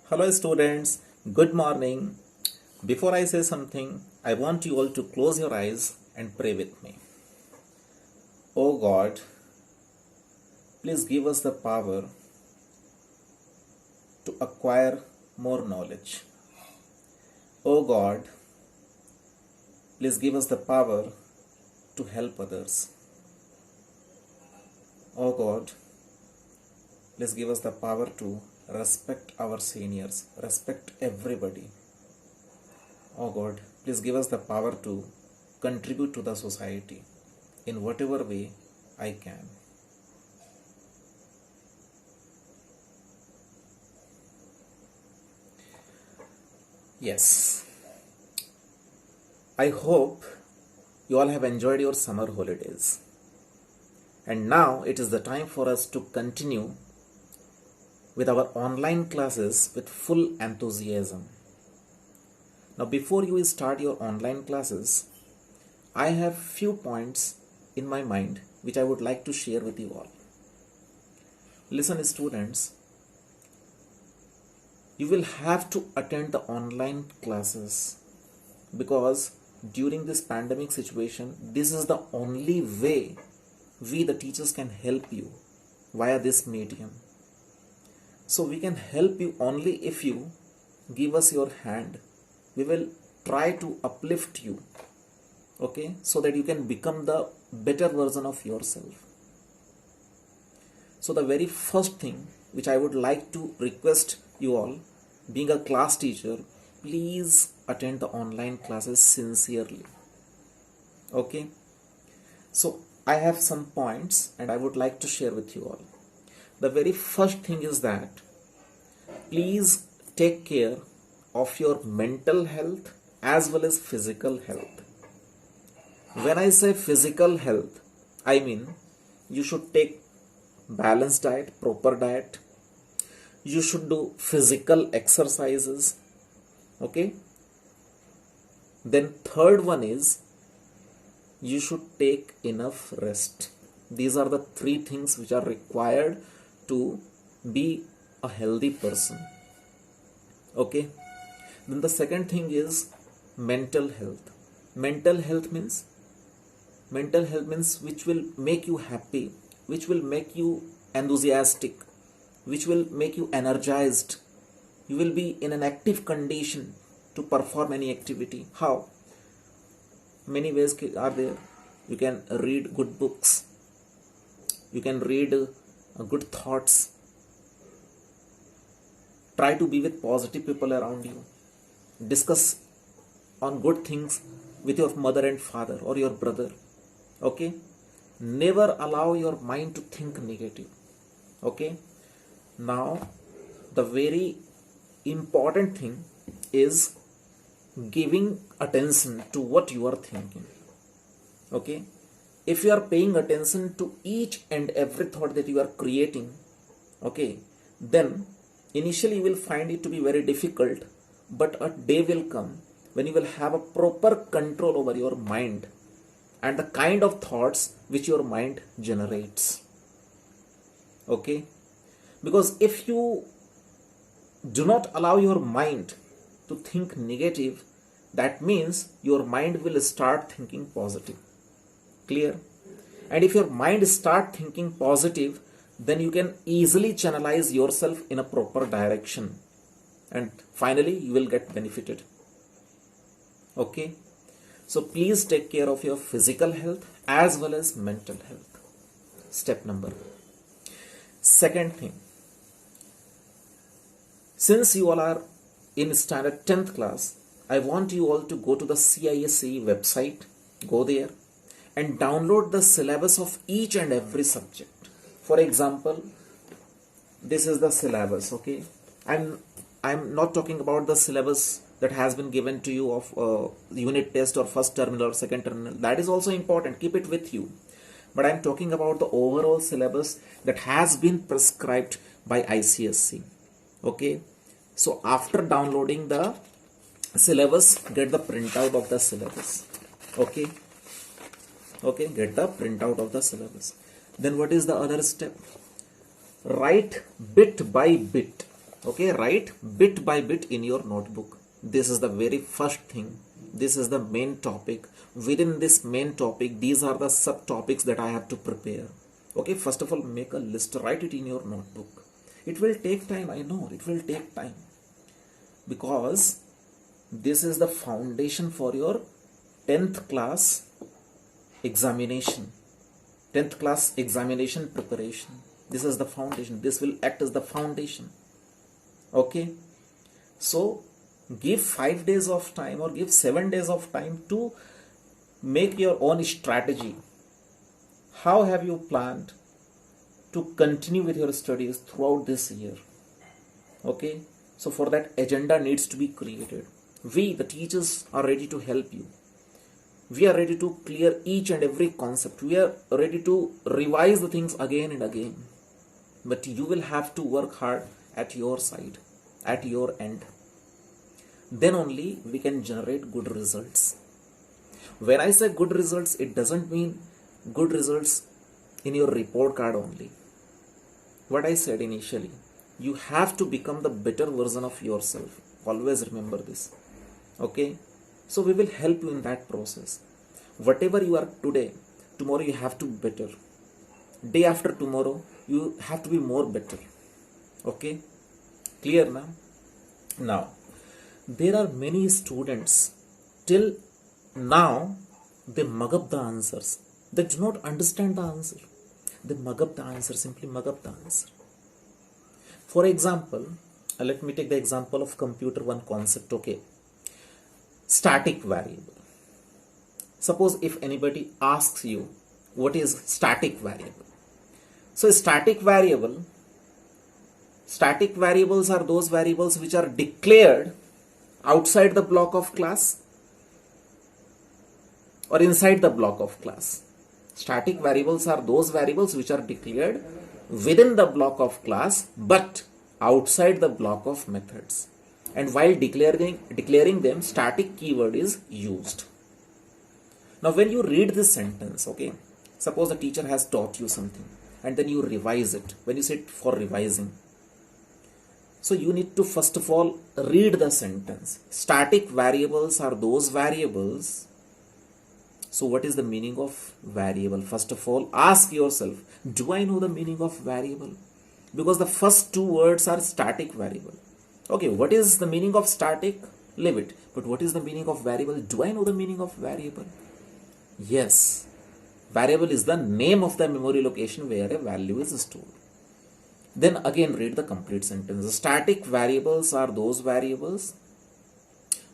Hello students, good morning. Before I say something, I want you all to close your eyes and pray with me. Oh God, please give us the power to acquire more knowledge. Oh God, please give us the power to help others. Oh God, please give us the power to respect our seniors, respect everybody. Oh God, please give us the power to contribute to the society in whatever way I can. Yes, I hope you all have enjoyed your summer holidays. And now it is the time for us to continue with our online classes with full enthusiasm. Now, before you start your online classes, I have few points in my mind which I would like to share with you all. Listen, students, you will have to attend the online classes because during this pandemic situation, this is the only way we the teachers can help you via this medium. So we can help you only if you give us your hand. We will try to uplift you, okay, so that you can become the better version of yourself. So the very first thing which I would like to request you all, being a class teacher, please attend the online classes sincerely. Okay, so I have some points and I would like to share with you all. The very first thing is that please take care of your mental health as well as physical health. When I say physical health, I mean you should take balanced diet, proper diet. You should do physical exercises. Okay. Then third one is you should take enough rest. These are the three things which are required to be a healthy person. Okay. Then the second thing is mental health. Mental health means which will make you happy, which will make you enthusiastic, which will make you energized. You will be in an active condition to perform any activity. How? Many ways are there. You can read good books. You can read good thoughts. Try to be with positive people around you. Discuss on good things with your mother and father or your brother. Okay? Never allow your mind to think negative. Okay? Now, the very important thing is giving attention to what you are thinking. Okay? If you are paying attention to each and every thought that you are creating, okay, then initially you will find it to be very difficult, but a day will come when you will have a proper control over your mind and the kind of thoughts which your mind generates. Okay? Because if you do not allow your mind to think negative, that means your mind will start thinking positive. Clear? And if your mind start thinking positive, then you can easily channelize yourself in a proper direction. And finally, you will get benefited. Okay? So please take care of your physical health as well as mental health. Step number. Second thing. Since you all are in standard 10th class, I want you all to go to the CISE website, go there and download the syllabus of each and every subject. For example, this is the syllabus, okay? I'm not talking about the syllabus that has been given to you of unit test or first terminal or second terminal. That is also important. Keep it with you. But I'm talking about the overall syllabus that has been prescribed by ICSE. Okay? So after downloading the syllabus, get the printout of the syllabus. Okay? Okay, get the printout of the syllabus. Then what is the other step? Write bit by bit Okay, write bit by bit in your notebook. This is the very first thing. This is the main topic. Within this main topic, these are the subtopics that I have to prepare. Okay, first of all, make a list, write it in your notebook. It will take time, I know, it will take time, because this is the foundation for your 10th class examination. 10th class examination preparation. This is the foundation. This will act as the foundation. Okay, so give 5 days of time or give 7 days of time to make your own strategy. How have you planned to continue with your studies throughout this year? Okay, so for that, agenda needs to be created. We, the teachers, are ready to help you. We are ready to clear each and every concept. We are ready to revise the things again and again. But you will have to work hard at your side, at your end. Then only we can generate good results. When I say good results, it doesn't mean good results in your report card only. What I said initially, you have to become the better version of yourself. Always remember this. Okay, so we will help you in that process. Whatever you are today, tomorrow you have to be better. Day after tomorrow, you have to be more better. Okay, clear now? Now, there are many students till now they mug up the answers. They do not understand the answer. They mug up the answer, simply mug up the answer. For example, let me take the example of computer one concept. Okay, static variable. Suppose if anybody asks you what is static variable. So static variables are those variables which are declared outside the block of class or inside the block of class. Static variables are those variables which are declared within the block of class but outside the block of methods. And while declaring them, static keyword is used. Now when you read this sentence, okay, suppose the teacher has taught you something and then you revise it. When you sit for revising, so you need to first of all read the sentence. Static variables are those variables. So what is the meaning of variable? First of all, ask yourself, do I know the meaning of variable? Because the first two words are static variable. Okay, what is the meaning of static? Leave it. But what is the meaning of variable? Do I know the meaning of variable? Yes. Variable is the name of the memory location where a value is stored. Then again read the complete sentence. Static variables are those variables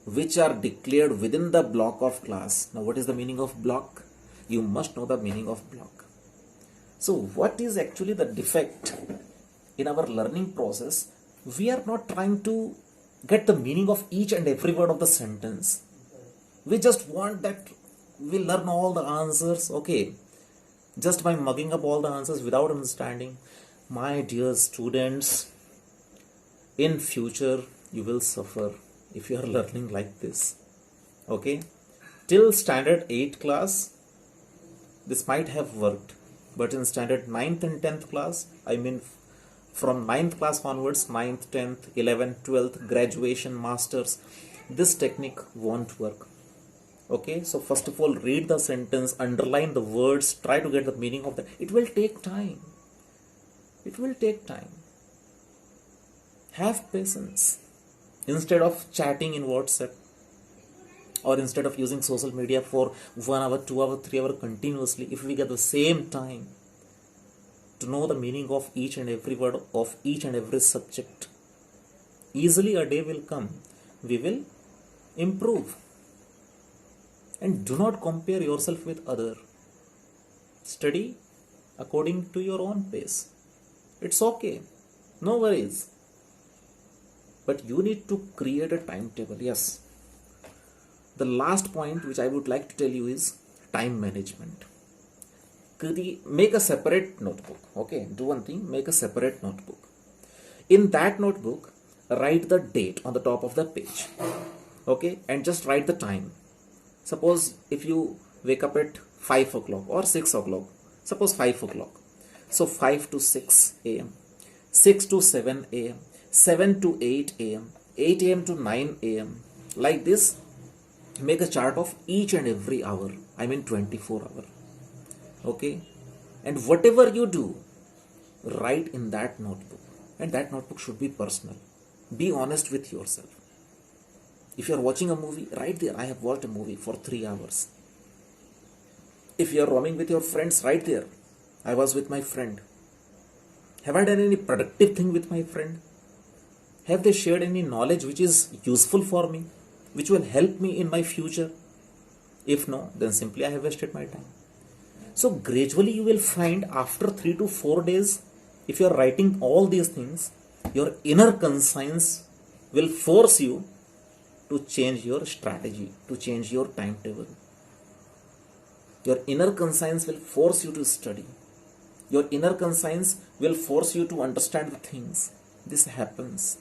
which are declared within the block of class. Now what is the meaning of block? You must know the meaning of block. So what is actually the defect in our learning process? We are not trying to get the meaning of each and every word of the sentence. We just want that we learn all the answers, okay, just by mugging up all the answers without understanding. My dear students, in future you will suffer if you are learning like this. Okay, till standard 8 class this might have worked, but in standard 9th and 10th class, I mean from 9th class onwards, 9th, 10th, 11th, 12th, graduation, masters, this technique won't work. Okay, so first of all read the sentence, underline the words, try to get the meaning of that. It will take time. It will take time. Have patience. Instead of chatting in WhatsApp or instead of using social media for 1 hour, 2 hour, 3 hour continuously, if we get the same time to know the meaning of each and every word of each and every subject, easily a day will come. We will improve. And do not compare yourself with other. Study according to your own pace. It's okay. No worries. But you need to create a timetable. Yes. The last point which I would like to tell you is time management. Make a separate notebook. Okay, do one thing, make a separate notebook. In that notebook, write the date on the top of the page. Okay, and just write the time. Suppose if you wake up at 5 o'clock or 6 o'clock, suppose 5 o'clock. So 5 to 6 a.m., 6 to 7 a.m., 7 to 8 a.m., 8 a.m. to 9 a.m. Like this, make a chart of each and every hour. I mean 24 hour. Okay? And whatever you do, write in that notebook. And that notebook should be personal. Be honest with yourself. If you are watching a movie, write there, I have watched a movie for 3 hours. If you are roaming with your friends, write there, I was with my friend. Have I done any productive thing with my friend? Have they shared any knowledge which is useful for me, which will help me in my future? If no, then simply I have wasted my time. So gradually you will find after 3 to 4 days, if you are writing all these things, your inner conscience will force you to change your strategy, to change your timetable. Your inner conscience will force you to study. Your inner conscience will force you to understand the things. This happens.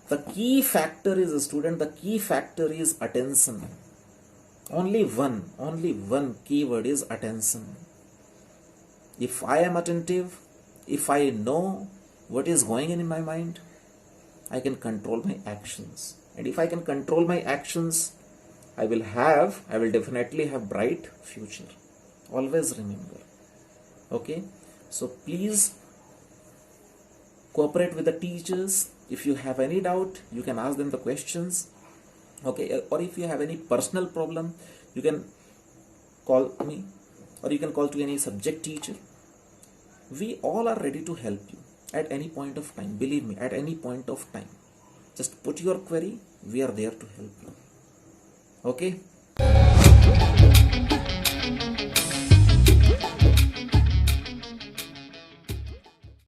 The key factor is, student, the key factor is attention. Only one keyword is attention. If I am attentive, if I know what is going on in my mind, I can control my actions. And if I can control my actions, I will definitely have bright future. Always remember. Okay? So please cooperate with the teachers. If you have any doubt, you can ask them the questions. Okay? Or if you have any personal problem, you can call me, or you can call to any subject teacher. We all are ready to help you at any point of time. Believe me, at any point of time. Just put your query. We are there to help you. Okay?